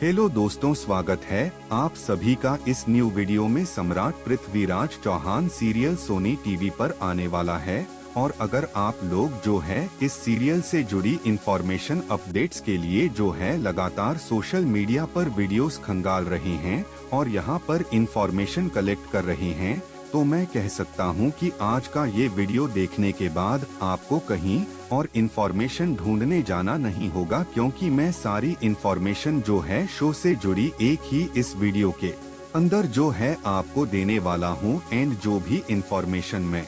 Hello दोस्तों, स्वागत है आप सभी का इस न्यू वीडियो में। Samrat Prithviraj Chauhan serial Sony TV पर आने वाला है और अगर आप लोग जो है इस सीरियल से जुड़ी इंफॉर्मेशन अपडेट्स के लिए जो है लगातार सोशल मीडिया पर वीडियोस खंगाल रहे हैं और यहां पर इंफॉर्मेशन कलेक्ट कर रहे हैं, तो मैं कह सकता हूं कि आज का ये वीडियो देखने के बाद आपको कहीं और इंफॉर्मेशन ढूंढने जाना नहीं होगा, क्योंकि मैं सारी इंफॉर्मेशन जो है शो से जुड़ी एक ही इस वीडियो के अंदर जो है आपको देने वाला हूं। एंड जो भी इंफॉर्मेशन मैं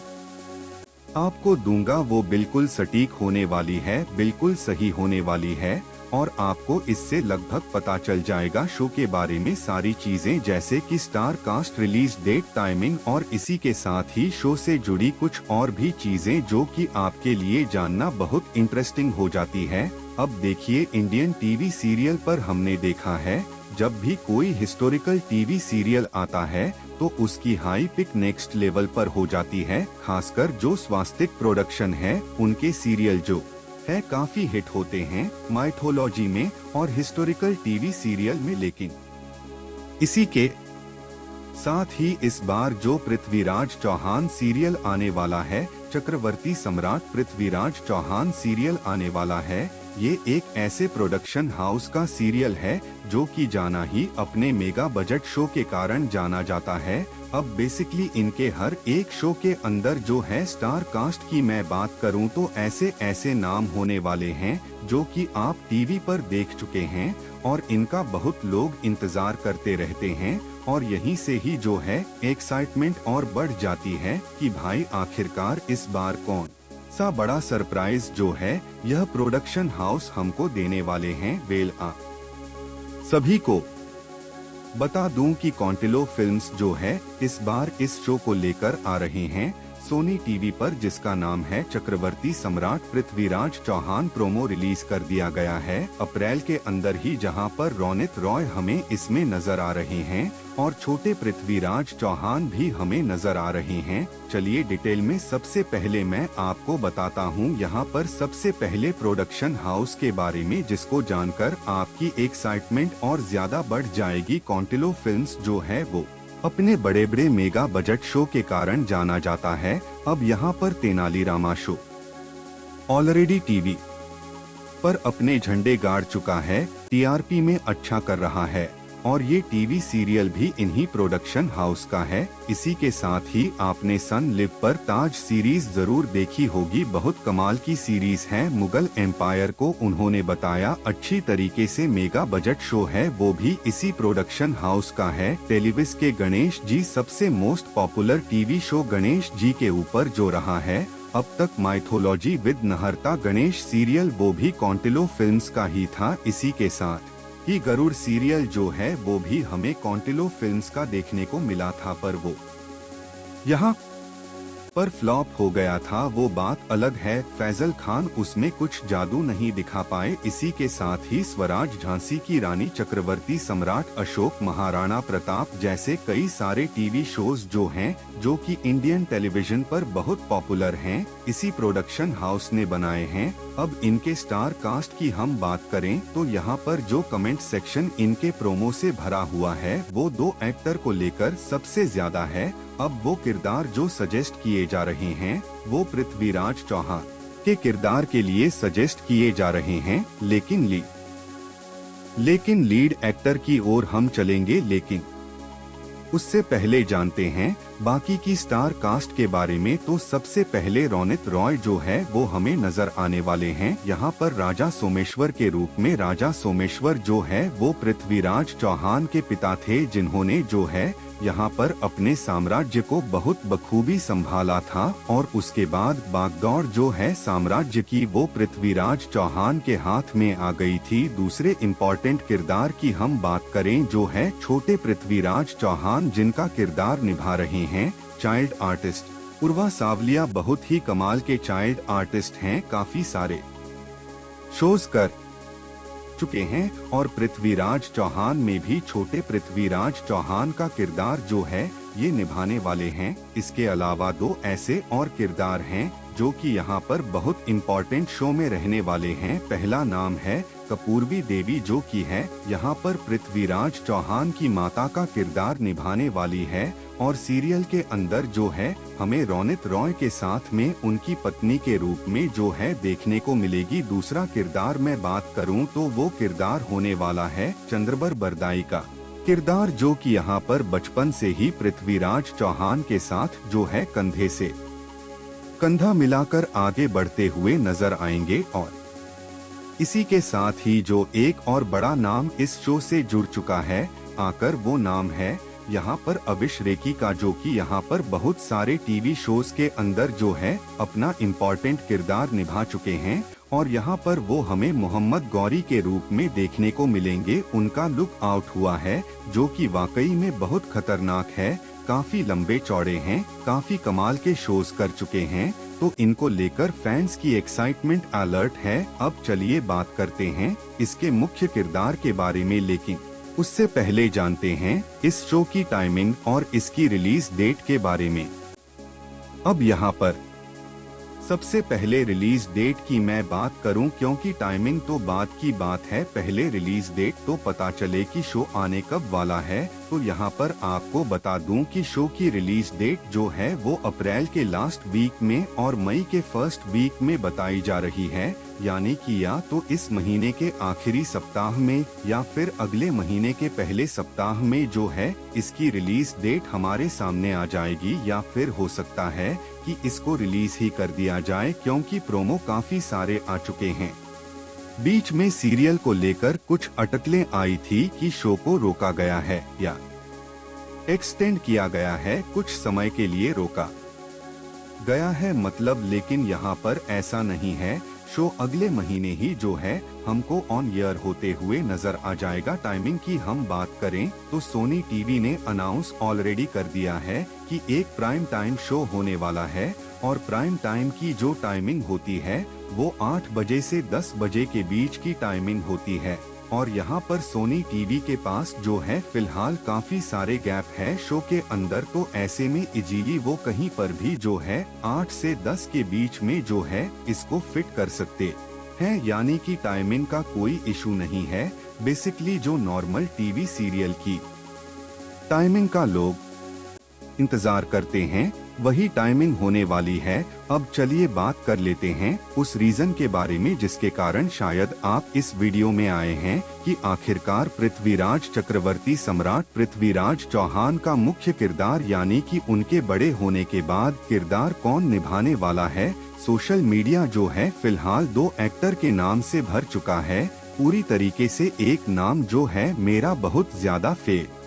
आपको दूंगा वो बिल्कुल सटीक होने वाली है, बिल्कुल सही होने वाली है और आपको इससे लगभग पता चल जाएगा शो के बारे में सारी चीजें, जैसे कि star cast, release date, timing और इसी के साथ ही शो से जुड़ी कुछ और भी चीजें जो कि आपके लिए जानना बहुत इंटरेस्टिंग हो जाती है। अब देखिए, इंडियन टीवी सीरियल पर हमने देखा है जब भी कोई हिस्टोरिकल टीवी सीरियल आता है तो उसकी हाई पिक नेक्स्ट लेवल पर हो जाती है। खासकर जो स्वास्तिक प्रोडक्शन है उनके सीरियल जो है काफी हिट होते हैं माइथोलॉजी में और हिस्टोरिकल टीवी सीरियल में। लेकिन इसी के साथ ही इस बार जो पृथ्वीराज चौहान सीरियल आने वाला है, चक्रवर्ती सम्राट पृथ्वीराज चौहान सीरियल आने वाला है, ये एक ऐसे प्रोडक्शन हाउस का सीरियल है जो कि जाना ही अपने मेगा बजट शो के कारण जाना जाता है। अब बेसिकली इनके हर एक शो के अंदर जो है स्टार कास्ट की मैं बात करूं तो ऐसे ऐसे नाम होने वाले हैं जो कि आप टीवी पर देख चुके हैं और इनका बहुत लोग इंतजार करते रहते हैं और यहीं से ही जो है एक्साइटमेंट और बढ़ जाती है कि भाई आखिरकार इस बार कौन सा बड़ा सरप्राइज जो है यह प्रोडक्शन हाउस हमको देने वाले हैं। सभी को बता दूं कि कॉन्टिलो फिल्म्स जो है इस बार इस शो को लेकर आ रहे हैं सोनी टीवी पर, जिसका नाम है चक्रवर्ती सम्राट पृथ्वीराज चौहान। प्रोमो रिलीज कर दिया गया है अप्रैल के अंदर ही, जहां पर रोनित रॉय हमें इसमें नजर आ रहे हैं और छोटे पृथ्वीराज चौहान भी हमें नजर आ रहे हैं। चलिए डिटेल में सबसे पहले मैं आपको बताता हूं यहाँ पर सबसे पहले प्रोडक्शन हाउस के बारे में, जिसको जानकर आपकी एक्साइटमेंट और ज्यादा बढ़ जाएगी। कॉन्टिलो फिल्म्स जो है वो अपने बड़े बड़े मेगा बजट शो के कारण जाना जाता है। अब यहाँ पर तेनालीरामा शो ऑलरेडी टीवी पर अपने झंडे गाड़ चुका है, टीआरपी में अच्छा कर रहा है और ये टीवी सीरियल भी इन्हीं प्रोडक्शन हाउस का है। इसी के साथ ही आपने सन लिव पर ताज सीरीज जरूर देखी होगी, बहुत कमाल की सीरीज है। मुगल एम्पायर को उन्होंने बताया अच्छी तरीके से, मेगा बजट शो है, वो भी इसी प्रोडक्शन हाउस का है। टेलीविज के गणेश जी सबसे most popular TV show Ganesh ji के ऊपर जो रहा है अब तक, माइथोलॉजी विद नहरता गणेश सीरियल वो भी कॉन्टिलो फिल्म्स का ही था। इसी के साथ ही गरुड़ सीरियल जो है वो भी हमें कॉन्टिलो फिल्म्स का देखने को मिला था, पर वो यहाँ पर फ्लॉप हो गया था, वो बात अलग है। फैजल खान उसमें कुछ जादू नहीं दिखा पाए। इसी के साथ ही स्वराज, झांसी की रानी, चक्रवर्ती सम्राट, अशोक, महाराणा प्रताप जैसे कई सारे टीवी शोज जो हैं जो कि इंडियन टेलीविजन पर बहुत पॉपुलर हैं, इसी प्रोडक्शन हाउस ने बनाए हैं। अब इनके स्टार कास्ट की हम बात करें तो यहाँ पर जो कमेंट सेक्शन इनके प्रोमो से भरा हुआ है वो दो एक्टर को लेकर सबसे ज्यादा है। अब वो किरदार जो सजेस्ट किए जा रहे हैं वो पृथ्वीराज चौहान के किरदार के लिए सजेस्ट किए जा रहे हैं, लेकिन लीड एक्टर की ओर हम चलेंगे। लेकिन उससे पहले जानते हैं बाकी की स्टार कास्ट के बारे में। तो सबसे पहले रोनित रॉय जो है वो हमें नजर आने वाले हैं यहाँ पर राजा सोमेश्वर के रूप में। राजा सोमेश्वर जो है वो पृथ्वीराज चौहान के पिता थे, जिन्होंने जो है यहाँ पर अपने साम्राज्य को बहुत बखूबी संभाला था और उसके बाद बागडोर जो है साम्राज्य की वो पृथ्वीराज चौहान के हाथ में आ गई थी। दूसरे इम्पोर्टेंट किरदार की हम बात करें जो है छोटे पृथ्वीराज चौहान, जिनका किरदार निभा रहे हैं चाइल्ड आर्टिस्ट उर्वा सावलिया। बहुत ही कमाल के चाइल्ड आर्टिस्ट हैं, काफी सारे शोज कर चुके हैं और पृथ्वीराज चौहान में भी छोटे पृथ्वीराज चौहान का किरदार जो है ये निभाने वाले हैं। इसके अलावा दो ऐसे और किरदार हैं जो कि यहाँ पर बहुत इम्पोर्टेंट शो में रहने वाले हैं। पहला नाम है कपूरवी देवी जो कि है यहाँ पर पृथ्वीराज चौहान की माता का किरदार निभाने वाली है। और सीरियल के अंदर जो है हमें रौनित रॉय के साथ में उनकी पत्नी के रूप में जो है देखने को मिलेगी। दूसरा किरदार मैं बात करूं तो वो किरदार होने वाला है चंद्रबर बरदाई का किरदार, जो कि यहाँ पर बचपन से ही पृथ्वीराज चौहान के साथ जो है कंधे से कंधा मिलाकर आगे बढ़ते हुए नजर आएंगे। और इसी के साथ ही जो एक और बड़ा नाम इस शो से जुड़ चुका है आकर, वो नाम है यहाँ पर अविश रेकी का, जो कि यहाँ पर बहुत सारे टीवी शोज के अंदर जो है अपना इम्पोर्टेंट किरदार निभा चुके हैं। और यहाँ पर वो हमें मोहम्मद गौरी के रूप में देखने को मिलेंगे। उनका लुक आउट हुआ है जो कि वाकई में बहुत खतरनाक है, काफी लंबे चौड़े हैं, काफी कमाल के शोज कर चुके हैं। तो इनको लेकर फैंस की एक्साइटमेंट अलर्ट है। अब चलिए बात करते हैं इसके मुख्य किरदार के बारे में, लेकिन उससे पहले जानते हैं इस शो की टाइमिंग और इसकी रिलीज डेट के बारे में। अब यहाँ पर सबसे पहले रिलीज डेट की मैं बात करूं, क्योंकि टाइमिंग तो बाद की बात है, पहले रिलीज डेट तो पता चले कि शो आने कब वाला है। तो यहाँ पर आपको बता दूं कि शो की रिलीज डेट जो है वो अप्रैल के लास्ट वीक में और मई के फर्स्ट वीक में बताई जा रही है। यानी कि या तो इस महीने के आखिरी सप्ताह में या फिर अगले महीने के पहले सप्ताह में जो है इसकी रिलीज डेट हमारे सामने आ जाएगी, या फिर हो सकता है कि इसको रिलीज ही कर दिया जाए, क्योंकि प्रोमो काफी सारे आ चुके हैं। बीच में सीरियल को लेकर कुछ अटकलें आई थी कि शो को रोका गया है या एक्सटेंड किया गया है, कुछ समय के लिए रोका गया है मतलब, लेकिन यहाँ पर ऐसा नहीं है। शो अगले महीने ही जो है हमको ऑन एयर होते हुए नजर आ जाएगा। टाइमिंग की हम बात करें तो सोनी टीवी ने अनाउंस ऑलरेडी कर दिया है कि एक प्राइम टाइम शो होने वाला है। और प्राइम टाइम की जो टाइमिंग होती है वो 8 बजे से 10 बजे के बीच की टाइमिंग होती है। और यहाँ पर सोनी टीवी के पास जो है फिलहाल काफी सारे गैप है शो के अंदर, तो ऐसे में इजीली वो कहीं पर भी जो है 8 से 10 के बीच में जो है इसको फिट कर सकते हैं। यानी कि टाइमिंग का कोई इशू नहीं है। बेसिकली जो नॉर्मल टीवी सीरियल की टाइमिंग का लोग इंतजार करते हैं वही टाइमिंग होने वाली है। अब चलिए बात कर लेते हैं उस रीजन के बारे में जिसके कारण शायद आप इस वीडियो में आए हैं कि आखिरकार पृथ्वीराज चक्रवर्ती सम्राट पृथ्वीराज चौहान का मुख्य किरदार यानी कि उनके बड़े होने के बाद किरदार कौन निभाने वाला है। सोशल मीडिया जो है फिलहाल 2 एक्टर के नाम से भर चुका है। पूरी तरीके से एक नाम जो है मेरा बहुत ज्यादा फेवरेट